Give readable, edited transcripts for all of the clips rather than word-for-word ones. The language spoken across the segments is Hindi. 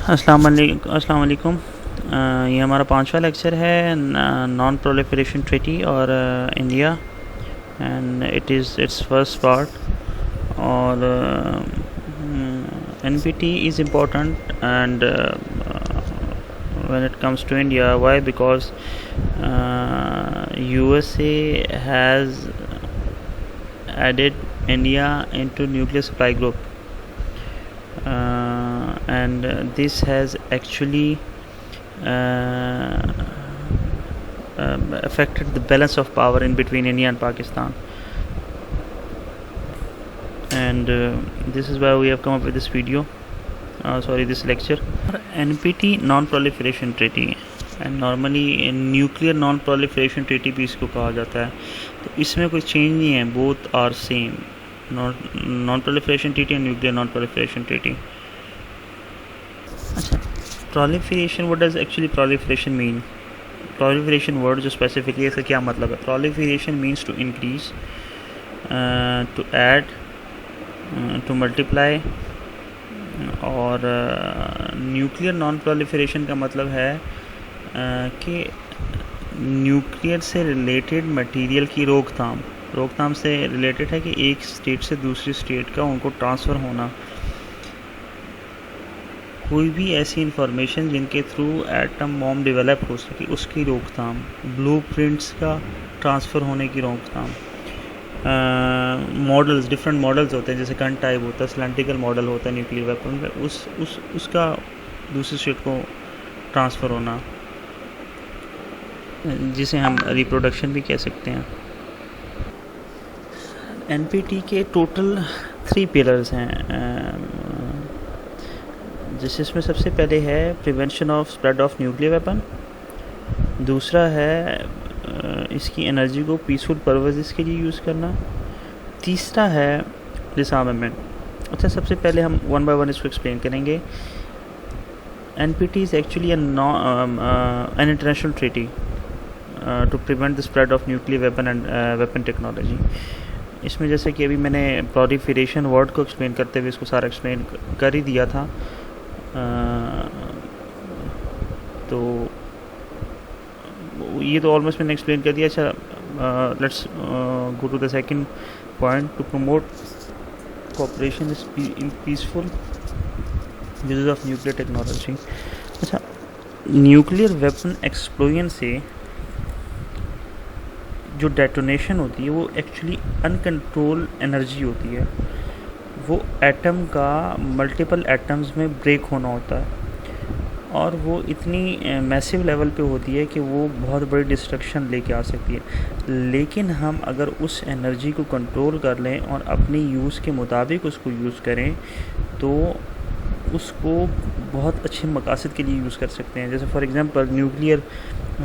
अस्सलाम वालेकुम। ये हमारा पांचवा लेक्चर है नॉन प्रोलिफरेशन ट्रीटी और India and it's first part. और NPT is important and when it comes to India. Why? Because USA has added India into nuclear supply group. And this has actually affected the balance of power in between India and Pakistan. And this is why we have come up with this video, this lecture. NPT non-proliferation treaty and normally nuclear non proliferation treaty भी इसको कहा जाता है। तो इसमें कोई चेंज नहीं है, both are same, non proliferation treaty and nuclear non proliferation treaty. अच्छा, proliferation, what does actually proliferation mean? Proliferation word जो स्पेसिफिकली इसका क्या मतलब है? Proliferation means to increase, to add, to multiply. और न्यूक्लियर नॉन प्रोलिफरेशन का मतलब है कि न्यूक्लियर से रिलेटेड मटेरियल की रोकथाम से रिलेटेड है कि एक स्टेट से दूसरी स्टेट का उनको ट्रांसफ़र होना। कोई भी ऐसी इंफॉर्मेशन जिनके थ्रू एटम बॉम्ब डेवलप हो सके उसकी रोकथाम, ब्लूप्रिंट्स का ट्रांसफ़र होने की रोकथाम। मॉडल्स, डिफरेंट मॉडल्स होते हैं, जैसे गन टाइप होता है, सिलेंड्रिकल मॉडल होता है न्यूक्लियर वेपन में, उसका दूसरी स्टेट को ट्रांसफ़र होना, जिसे हम रिप्रोडक्शन भी कह सकते हैं। NPT के टोटल 3 पिलर्स हैं, जिसमें सबसे पहले है prevention of spread of nuclear weapon, दूसरा है इसकी एनर्जी को पीसफुल पर्पसेस के लिए यूज़ करना, तीसरा है डिसआर्मामेंट। अच्छा, सबसे पहले हम वन बाय वन इसको एक्सप्लेन करेंगे। NPT is actually an international treaty to prevent the spread of nuclear weapon and weapon technology. इसमें जैसे कि अभी मैंने प्रोलिफरेशन वर्ड को एक्सप्लेन करते हुए इसको सारा एक्सप्लेन कर ही दिया था। तो ये तो ऑलमोस्ट मैंने एक्सप्लेन कर दिया। अच्छा, let's go to the second point, to promote cooperation in peaceful use of nuclear technology. अच्छा, न्यूक्लियर वेपन एक्सप्लोजन से जो डेटोनेशन होती है वो एक्चुअली अनकंट्रोल एनर्जी होती है। वो एटम का मल्टीपल एटम्स में ब्रेक होना होता है और वो इतनी मैसिव लेवल पे होती है कि वो बहुत बड़ी डिस्ट्रक्शन लेके आ सकती है। लेकिन हम अगर उस एनर्जी को कंट्रोल कर लें और अपनी यूज़ के मुताबिक उसको यूज़ करें तो उसको बहुत अच्छे मकासद के लिए यूज़ कर सकते हैं। जैसे फॉर एग्ज़ाम्पल न्यूक्लियर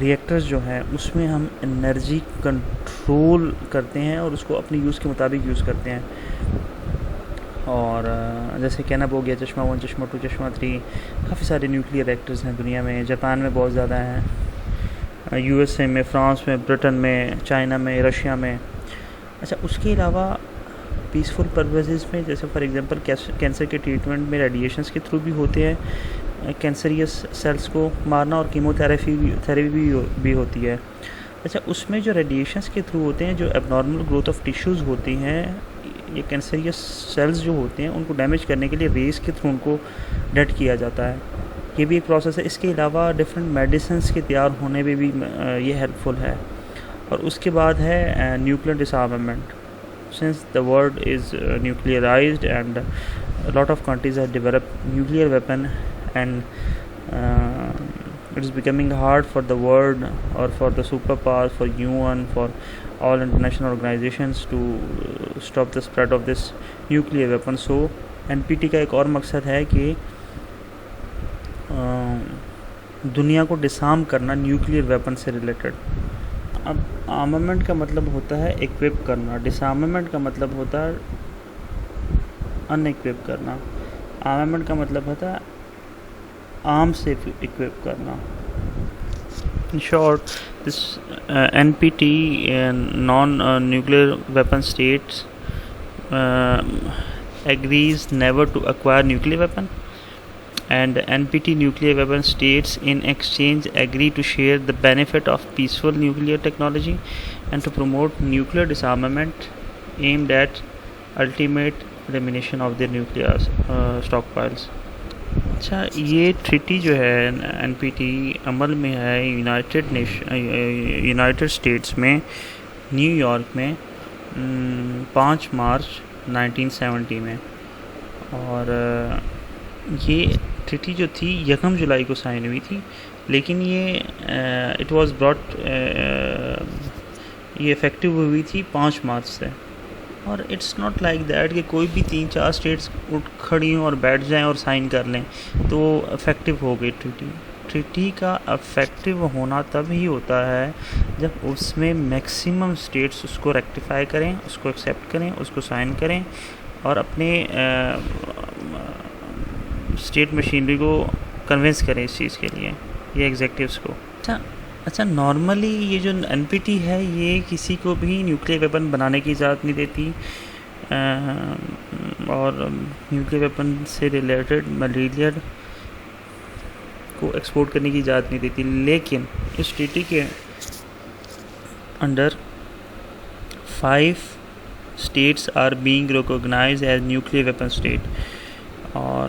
रिएक्टर्स जो हैं उसमें हम एनर्जी कंट्रोल करते हैं और उसको अपनी यूज़ के मुताबिक यूज़ करते हैं। और जैसे कैनब हो गया, चश्मा 1, चश्मा 2, चश्मा 3, काफ़ी सारे न्यूक्लियर रिएक्टर्स हैं दुनिया में। जापान में बहुत ज़्यादा हैं, USA में, फ्रांस में, ब्रिटेन में, चाइना में, रशिया में। अच्छा, उसके अलावा पीसफुल पर्पसेस में, जैसे फॉर एग्जांपल कैंसर के ट्रीटमेंट में रेडिएशंस के थ्रू भी होते हैं, कैंसरियस सेल्स को मारना, और कीमोथेरेपी भी होती है। अच्छा, उसमें जो रेडिएशंस के थ्रू होते हैं, जो एबनॉर्मल ग्रोथ ऑफ टिश्यूज़ होती हैं, ये कैंसरियस सेल्स जो होते हैं उनको डैमेज करने के लिए रेस के थ्रू उनको डेड किया जाता है। ये भी एक प्रोसेस है। इसके अलावा डिफरेंट मेडिसिन्स के तैयार होने में भी ये हेल्पफुल है। और उसके बाद है nuclear disarmament. Since the world is nuclearised and lot of countries have developed nuclear weapon and it is becoming hard for the world or for the superpowers, for UN, for all international organizations to stop the spread of this nuclear weapon. So NPT का एक और मकसद है कि दुनिया को डिसआर्म करना न्यूक्लियर वेपन से रिलेटेड। अब आर्मामेंट का मतलब होता है इक्विप करना, डिसआर्मामेंट का मतलब होता है अनइक्विप करना। आर्मामेंट का मतलब होता है आर्म से इक्विप करना। In short, this NPT non-nuclear weapon states agrees never to acquire nuclear weapon and NPT nuclear weapon states in exchange agree to share the benefit of peaceful nuclear technology and to promote nuclear disarmament aimed at ultimate elimination of their nuclear stockpiles. अच्छा, ये ट्रीटी जो है एनपीटी अमल में है यूनाइटेड स्टेट्स में न्यूयॉर्क में 5 मार्च 1970 में। और ये ट्रीटी जो थी 1 जुलाई को साइन हुई थी, लेकिन ये इट वाज ब्रॉट ये इफ़ेक्टिव हुई थी 5 मार्च से। और इट्स नॉट लाइक दैट कि कोई भी 3-4 स्टेट्स उठ खड़ी हों और बैठ जाएं और साइन कर लें तो इफ़ेक्टिव हो गई ट्रीटी का इफ़ेक्टिव होना तब ही होता है जब उसमें मैक्सिमम स्टेट्स उसको रेक्टिफाई करें, उसको एक्सेप्ट करें, उसको साइन करें और अपने स्टेट मशीनरी को कन्विंस करें इस चीज़ के लिए, ये एग्जेक्टिव्स को। अच्छा, नॉर्मली ये जो एनपीटी है ये किसी को भी न्यूक्लियर वेपन बनाने की इजाज़त नहीं देती और न्यूक्लियर वेपन से रिलेटेड मटीरियल को एक्सपोर्ट करने की इजाज़त नहीं देती। लेकिन इस ट्रीटी के under 5 states are being recognised as nuclear weapon state, और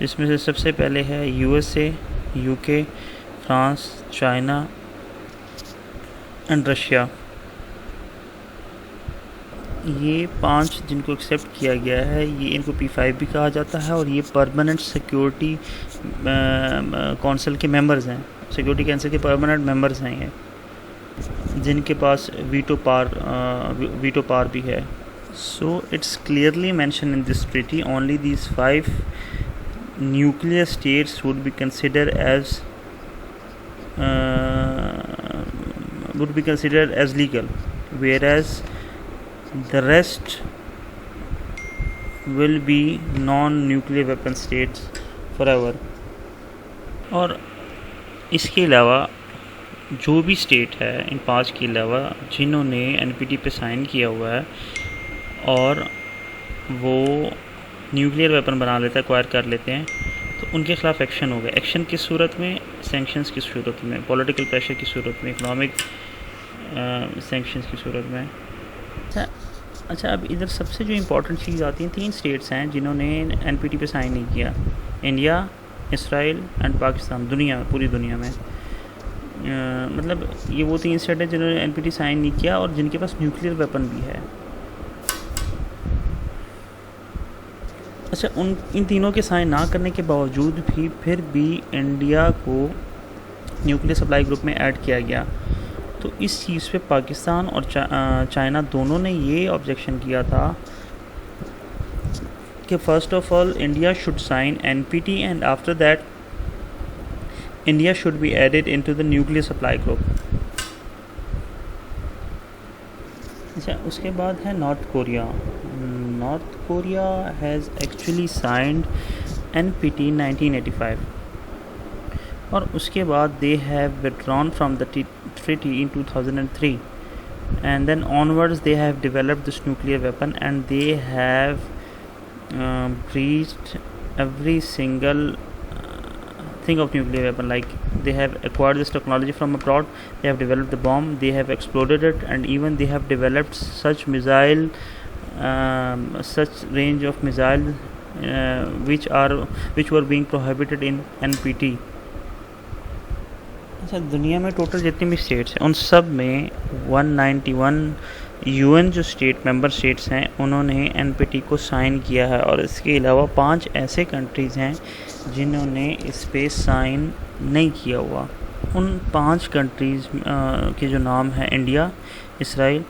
इसमें से सबसे पहले है USA, UK, France, China and Russia. ये 5 जिनको एक्सेप्ट किया गया है, ये इनको P5 भी कहा जाता है और ये परमानेंट सिक्योरिटी काउंसिल के मेंबर्स हैं, सिक्योरिटी काउंसिल के परमानेंट मेंबर्स हैं ये, जिनके पास वीटो पावर भी है। So it's clearly mention in this treaty only these 5 nuclear states would be considered as legal, whereas the rest will be non-nuclear weapon states forever। और इसके अलावा जो भी स्टेट है इन 5 के अलावा जिन्होंने एनपीटी पे साइन किया हुआ है और वो न्यूक्लियर वेपन बना लेते हैं, एक्वायर कर लेते हैं, तो उनके ख़िलाफ़ एक्शन होगा। एक्शन किस सूरत में? सैंक्शंस की सूरत में, पॉलिटिकल प्रेशर की सूरत में, इकोनॉमिक सैंक्शंस की सूरत में। अच्छा, अब इधर सबसे जो इम्पोर्टेंट चीज़ आती है, 3 स्टेट्स हैं जिन्होंने एनपीटी पे साइन नहीं किया, इंडिया, इसराइल एंड पाकिस्तान। पूरी दुनिया में मतलब ये वो 3 स्टेट हैं जिन्होंने एनपीटी साइन नहीं किया और जिनके पास न्यूक्लियर वेपन भी है। अच्छा, इन तीनों के साइन ना करने के बावजूद भी फिर भी इंडिया को न्यूक्लियर सप्लाई ग्रुप में ऐड किया गया। तो इस चीज़ पे पाकिस्तान और चाइना दोनों ने ये ऑब्जेक्शन किया था कि first of all India should sign NPT and after that India should be added into the nuclear supply group. अच्छा, उसके बाद है North Korea. North Korea has actually signed NPT 1985 और उसके बाद they have withdrawn from the treaty in 2003 and then onwards they have developed this nuclear weapon and they have breached every single thing of nuclear weapon. Like they have acquired this technology from abroad, they have developed the bomb, they have exploded it, and even they have developed such range of missiles which were being prohibited in NPT। अच्छा, दुनिया में टोटल जितनी भी स्टेट्स हैं उन सब में 191 यूएन जो मेंबर स्टेट्स हैं उन्होंने एनपीटी को साइन किया है और इसके अलावा 5 ऐसे कंट्रीज़ हैं जिन्होंने इस पे साइन नहीं किया हुआ। उन 5 कंट्रीज़ के जो नाम हैं India, Israel,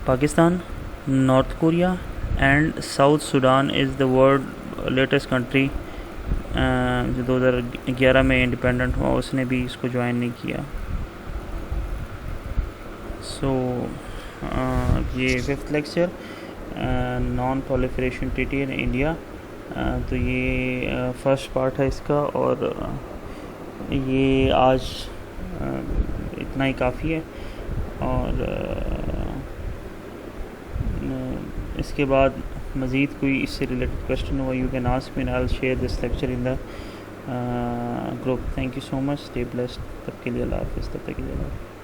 Pakistan, north Korea and south Sudan is the world latest country जो 2011 में इंडिपेंडेंट हुआ, उसने भी इसको ज्वाइन नहीं किया। सो ये 5th lecture non proliferation treaty in India, तो ये फर्स्ट पार्ट है इसका और ये आज इतना ही काफ़ी है। और इसके बाद मज़ीद कोई इससे रिलेटेड क्वेश्चन हुआ, you can ask me and I will share this lecture in the group. Thank you so much, stay blessed. तब के लिए अल्लाह हाफ़िज़, तब तक के लिए अल्लाह हाफ़िज़।